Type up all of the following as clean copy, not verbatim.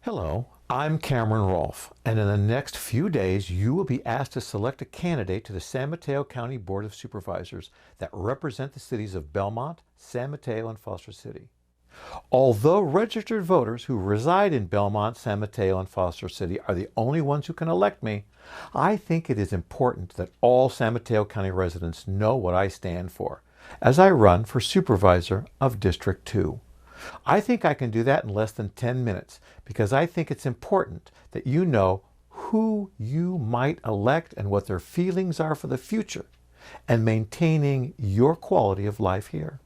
Hello, I'm Cameron Rolfe, and in the next few days you will be asked to select a candidate to the San Mateo County Board of Supervisors that represent the cities of Belmont, San Mateo, and Foster City. Although registered voters who reside in Belmont, San Mateo, and Foster City are the only ones who can elect me, I think it is important that all San Mateo County residents know what I stand for as I run for Supervisor of District 2. I think I can do that in less than 10 minutes because I think it's important that you know who you might elect and what their feelings are for the future and maintaining your quality of life here.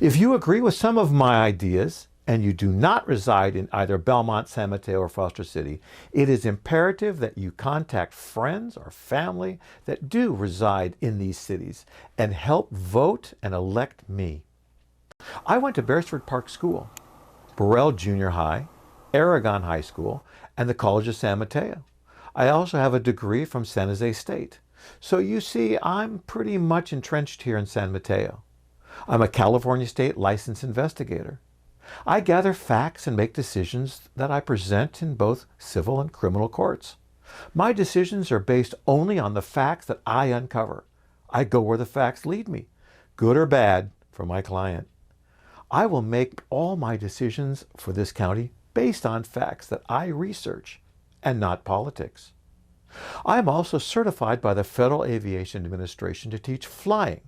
If you agree with some of my ideas and you do not reside in either Belmont, San Mateo, or Foster City, it is imperative that you contact friends or family that do reside in these cities and help vote and elect me. I went to Beresford Park School, Burrell Junior High, Aragon High School, and the College of San Mateo. I also have a degree from San Jose State. So you see, I'm pretty much entrenched here in San Mateo. I'm a California State licensed investigator. I gather facts and make decisions that I present in both civil and criminal courts. My decisions are based only on the facts that I uncover. I go where the facts lead me, good or bad, for my client. I will make all my decisions for this county based on facts that I research and not politics. I am also certified by the Federal Aviation Administration to teach flying.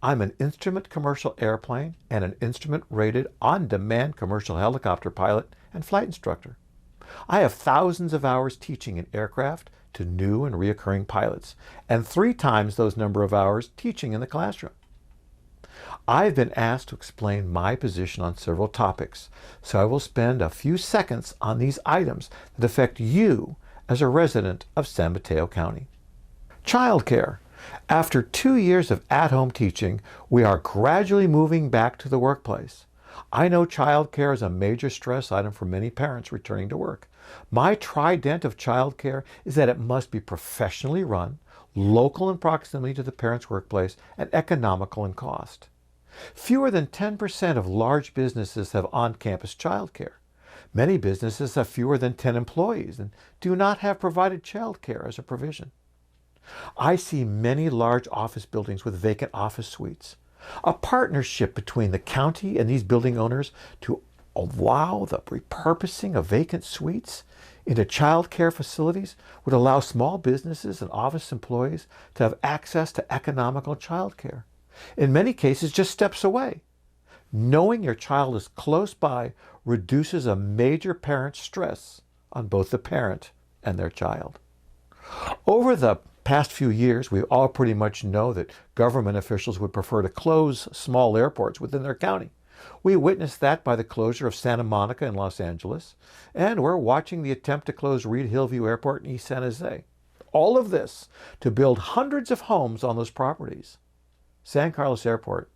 I'm an instrument commercial airplane and an instrument rated on-demand commercial helicopter pilot and flight instructor. I have thousands of hours teaching in aircraft to new and reoccurring pilots and 3 times those number of hours teaching in the classroom. I've been asked to explain my position on several topics, so I will spend a few seconds on these items that affect you as a resident of San Mateo County. Childcare. After 2 years of at-home teaching, we are gradually moving back to the workplace. I know childcare is a major stress item for many parents returning to work. My trident of childcare is that it must be professionally run, local in proximity to the parent's workplace, and economical in cost. Fewer than 10% of large businesses have on-campus childcare. Many businesses have fewer than 10 employees and do not have provided childcare as a provision. I see many large office buildings with vacant office suites. A partnership between the county and these building owners to allow the repurposing of vacant suites into child care facilities would allow small businesses and office employees to have access to economical child care. In many cases, just steps away. Knowing your child is close by reduces a major parent stress on both the parent and their child. Over the past few years, we all pretty much know that government officials would prefer to close small airports within their county. We witnessed that by the closure of Santa Monica in Los Angeles, and we're watching the attempt to close Reed Hillview Airport in East San Jose. All of this to build hundreds of homes on those properties. San Carlos Airport.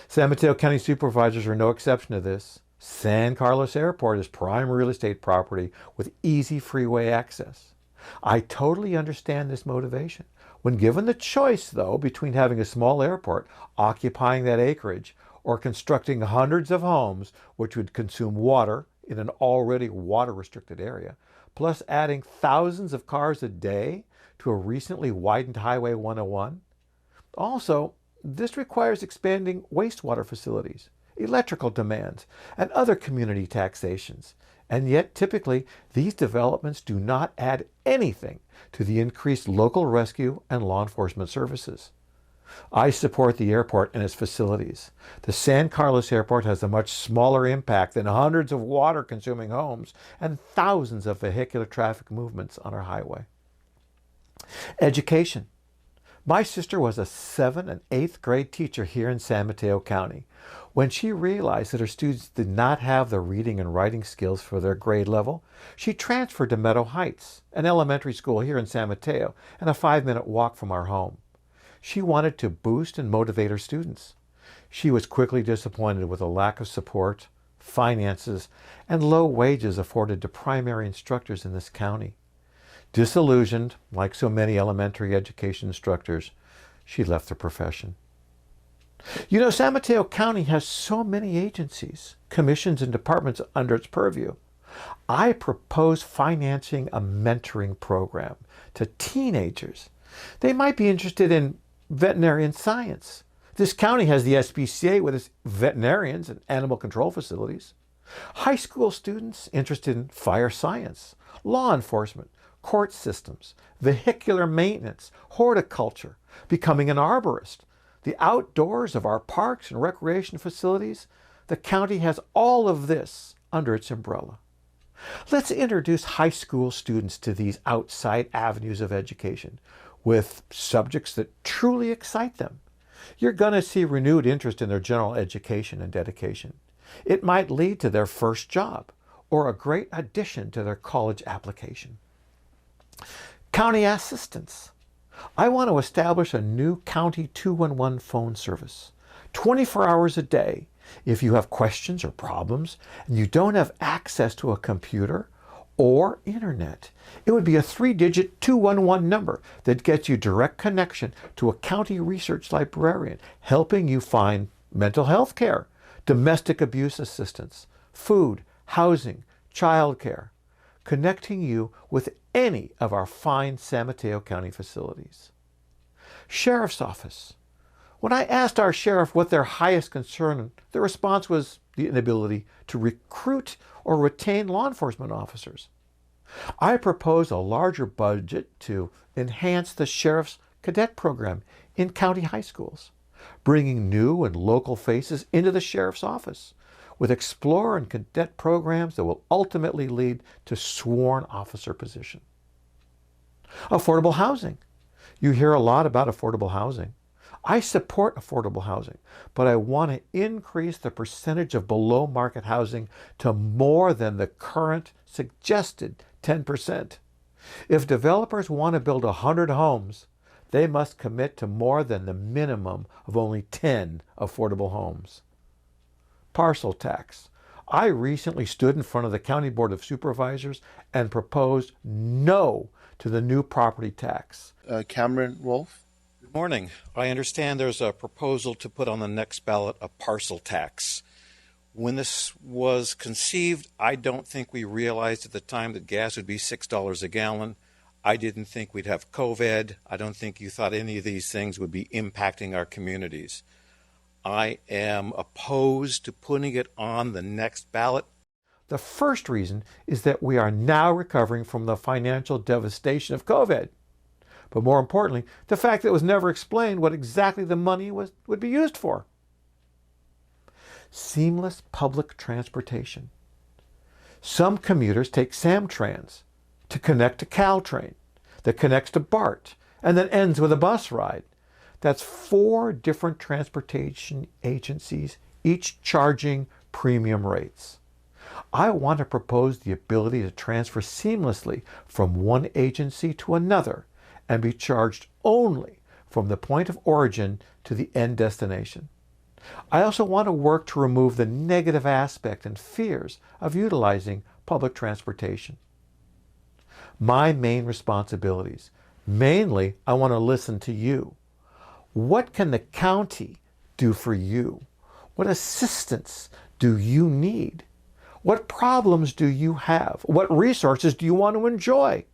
San Mateo County Supervisors are no exception to this. San Carlos Airport is prime real estate property with easy freeway access. I totally understand this motivation. When given the choice, though, between having a small airport occupying that acreage or constructing hundreds of homes which would consume water in an already water-restricted area, plus adding thousands of cars a day to a recently widened Highway 101, also, this requires expanding wastewater facilities, electrical demands, and other community taxations. And yet, typically, these developments do not add anything to the increased local rescue and law enforcement services. I support the airport and its facilities. The San Carlos Airport has a much smaller impact than hundreds of water-consuming homes and thousands of vehicular traffic movements on our highway. Education. My sister was a 7th and 8th grade teacher here in San Mateo County. When she realized that her students did not have the reading and writing skills for their grade level, she transferred to Meadow Heights, an elementary school here in San Mateo and a 5-minute walk from our home. She wanted to boost and motivate her students. She was quickly disappointed with the lack of support, finances, and low wages afforded to primary instructors in this county. Disillusioned, like so many elementary education instructors, she left the profession. You know, San Mateo County has so many agencies, commissions, and departments under its purview. I propose financing a mentoring program to teenagers. They might be interested in veterinarian science. This county has the SPCA with its veterinarians and animal control facilities. High school students interested in fire science, law enforcement, court systems, vehicular maintenance, horticulture, becoming an arborist, the outdoors of our parks and recreation facilities. The county has all of this under its umbrella. Let's introduce high school students to these outside avenues of education with subjects that truly excite them. You're going to see renewed interest in their general education and dedication. It might lead to their first job or a great addition to their college application. County assistance. I want to establish a new county 211 phone service, 24 hours a day. If you have questions or problems and you don't have access to a computer or internet, it would be a 3-digit 211 number that gets you direct connection to a county research librarian, helping you find mental health care, domestic abuse assistance, food, housing, childcare, connecting you with any of our fine San Mateo County facilities. Sheriff's Office. When I asked our sheriff what their highest concern, the response was the inability to recruit or retain law enforcement officers. I propose a larger budget to enhance the sheriff's cadet program in county high schools, bringing new and local faces into the sheriff's office with explorer and cadet programs that will ultimately lead to sworn officer position. Affordable housing. You hear a lot about affordable housing. I support affordable housing, but I want to increase the percentage of below market housing to more than the current suggested 10%. If developers want to build 100 homes, they must commit to more than the minimum of only 10 affordable homes. Parcel tax. I recently stood in front of the County Board of Supervisors and proposed no to the new property tax. Cameron Rolfe. Good morning. I understand there's a proposal to put on the next ballot a parcel tax. When this was conceived, I don't think we realized at the time that gas would be $6 a gallon. I didn't think we'd have COVID. I don't think you thought any of these things would be impacting our communities. I am opposed to putting it on the next ballot. The first reason is that we are now recovering from the financial devastation of COVID. But more importantly, the fact that it was never explained what exactly the money would be used for. Seamless public transportation. Some commuters take Samtrans to connect to Caltrain, that connects to BART, and then ends with a bus ride. That's 4 different transportation agencies, each charging premium rates. I want to propose the ability to transfer seamlessly from one agency to another and be charged only from the point of origin to the end destination. I also want to work to remove the negative aspect and fears of utilizing public transportation. My main responsibilities. Mainly, I want to listen to you. What can the county do for you? What assistance do you need? What problems do you have? What resources do you want to enjoy?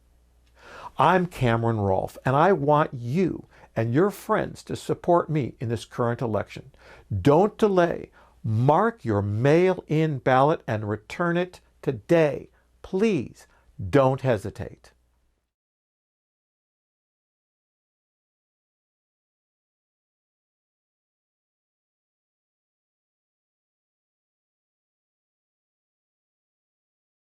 I'm Cameron Rolfe, and I want you and your friends to support me in this current election. Don't delay. Mark your mail-in ballot and return it today. Please don't hesitate.